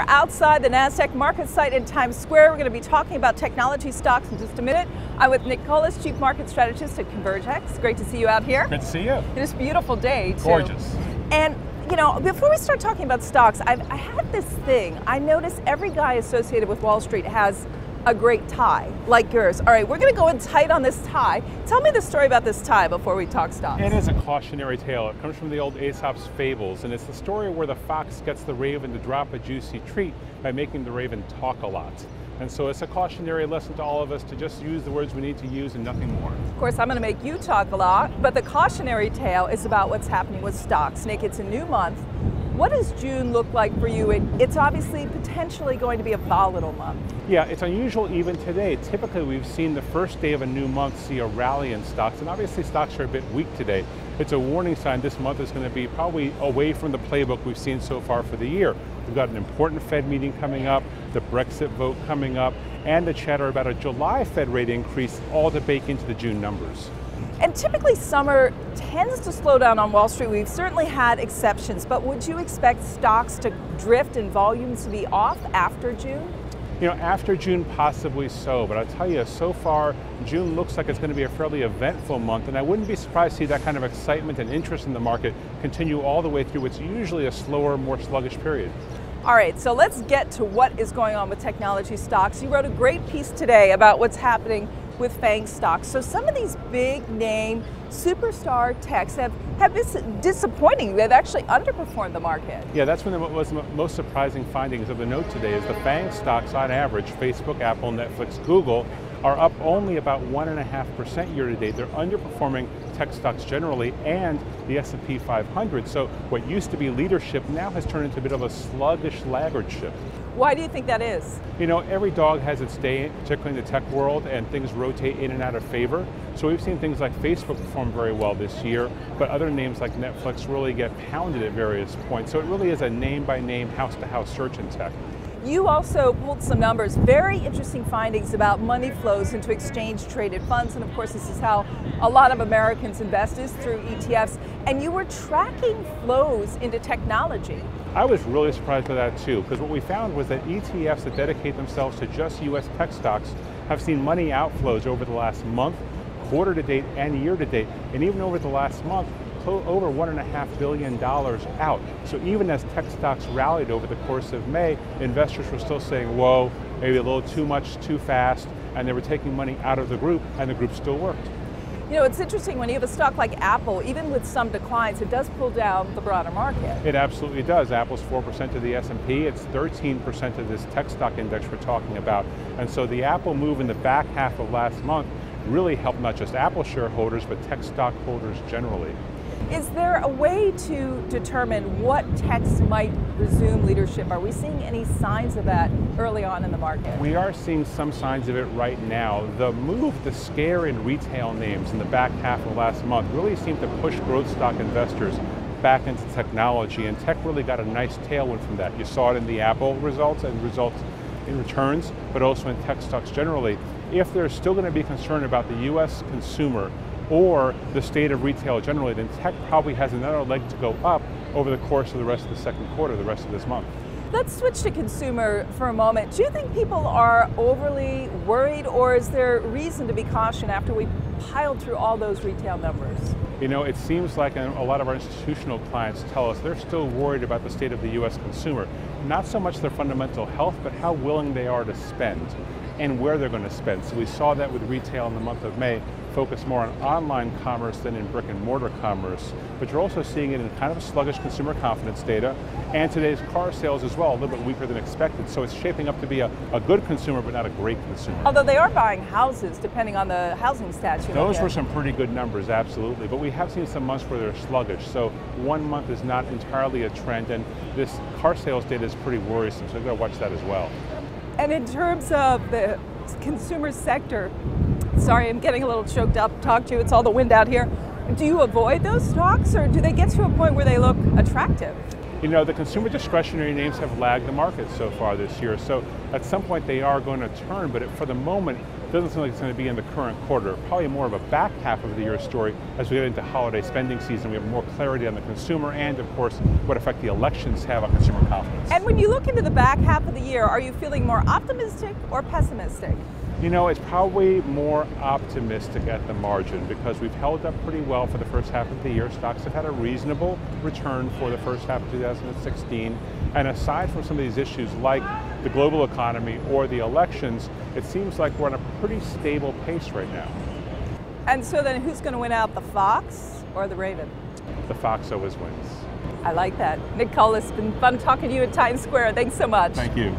are outside the NASDAQ market site in Times Square. We're going to be talking about technology stocks in just a minute. I'm with Nick Collis, Chief Market Strategist at ConvergeX. Great to see you out here. Good to see you. It is a beautiful day, too. Gorgeous. And, you know, before we start talking about stocks, I had this thing. I noticed every guy associated with Wall Street has a great tie, like yours. All right, we're going to go in tight on this tie. Tell me the story about this tie before we talk stocks. It is a cautionary tale. It comes from the old Aesop's fables, and it's the story where the fox gets the raven to drop a juicy treat by making the raven talk a lot. And so it's a cautionary lesson to all of us to just use the words we need to use and nothing more. Of course, I'm going to make you talk a lot, but the cautionary tale is about what's happening with stocks. Nick, it's a new month. What does June look like for you? It's obviously potentially going to be a volatile month. Yeah, it's unusual even today. Typically, we've seen the first day of a new month see a rally in stocks, and obviously stocks are a bit weak today. It's a warning sign this month is going to be probably away from the playbook we've seen so far for the year. We've got an important Fed meeting coming up, the Brexit vote coming up, and the chatter about a July Fed rate increase, all to bake into the June numbers. And typically summer tends to slow down on Wall Street. We've certainly had exceptions, but would you expect stocks to drift and volumes to be off after June? You know, after June, possibly so, but I'll tell you, so far, June looks like it's going to be a fairly eventful month, and I wouldn't be surprised to see that kind of excitement and interest in the market continue all the way through what's usually a slower, more sluggish period. All right, so let's get to what is going on with technology stocks. You wrote a great piece today about what's happening with FANG stocks. So some of these big name superstar techs have been disappointing. They've actually underperformed the market. Yeah, that's one of the most surprising findings of the note today is the FANG stocks on average, Facebook, Apple, Netflix, Google, are up only about 1.5% year to date. They're underperforming tech stocks generally and the S&P 500. So what used to be leadership now has turned into a bit of a sluggish laggardship. Why do you think that is? You know, every dog has its day, particularly in the tech world, and things rotate in and out of favor. So we've seen things like Facebook perform very well this year, but other names like Netflix really get pounded at various points. So it really is a name-by-name, house-to-house search in tech. You also pulled some numbers, very interesting findings about money flows into exchange-traded funds, and of course this is how a lot of Americans invest is through ETFs, and you were tracking flows into technology. I was really surprised by that too, because what we found was that ETFs that dedicate themselves to just US tech stocks have seen money outflows over the last month, quarter to date, and year to date, and even over the last month, over $1.5 billion out. So even as tech stocks rallied over the course of May, investors were still saying, whoa, maybe a little too much, too fast, and they were taking money out of the group, and the group still worked. You know, it's interesting when you have a stock like Apple, even with some declines, it does pull down the broader market. It absolutely does. Apple's 4% of the S&P, it's 13% of this tech stock index we're talking about. And so the Apple move in the back half of last month really helped not just Apple shareholders, but tech stockholders generally. Is there a way to determine what techs might resume leadership? Are we seeing any signs of that early on in the market? We are seeing some signs of it right now. The move to scare in retail names in the back half of last month really seemed to push growth stock investors back into technology, and tech really got a nice tailwind from that. You saw it in the Apple results and results in returns, but also in tech stocks generally. If there's still going to be concern about the US consumer or the state of retail generally, then tech probably has another leg to go up over the course of the rest of the second quarter, the rest of this month. Let's switch to consumer for a moment. Do you think people are overly worried, or is there reason to be cautious after we piled through all those retail numbers? You know, it seems like a lot of our institutional clients tell us they're still worried about the state of the US consumer. Not so much their fundamental health, but how willing they are to spend and where they're going to spend. So we saw that with retail in the month of May, focus more on online commerce than in brick and mortar commerce. But you're also seeing it in kind of a sluggish consumer confidence data, and today's car sales as well, a little bit weaker than expected. So it's shaping up to be a good consumer, but not a great consumer. Although they are buying houses, depending on the housing stats. Those were some pretty good numbers, absolutely. But we have seen some months where they're sluggish. So 1 month is not entirely a trend, and this car sales data is pretty worrisome. So we've got to watch that as well. And in terms of the consumer sector, sorry, I'm getting a little choked up to talk to you. It's all the wind out here. Do you avoid those stocks, or do they get to a point where they look attractive? You know, the consumer discretionary names have lagged the market so far this year, so at some point they are going to turn, but for the moment, it doesn't seem like it's going to be in the current quarter. Probably more of a back half of the year story as we get into holiday spending season. We have more clarity on the consumer and, of course, what effect the elections have on consumer confidence. And when you look into the back half of the year, are you feeling more optimistic or pessimistic? You know, it's probably more optimistic at the margin because we've held up pretty well for the first half of the year. Stocks have had a reasonable return for the first half of 2016. And aside from some of these issues like the global economy or the elections, it seems like we're on a pretty stable pace right now. And so then who's going to win out, the fox or the raven? The fox always wins. I like that. Nick Cole, it's been fun talking to you at Times Square. Thanks so much. Thank you.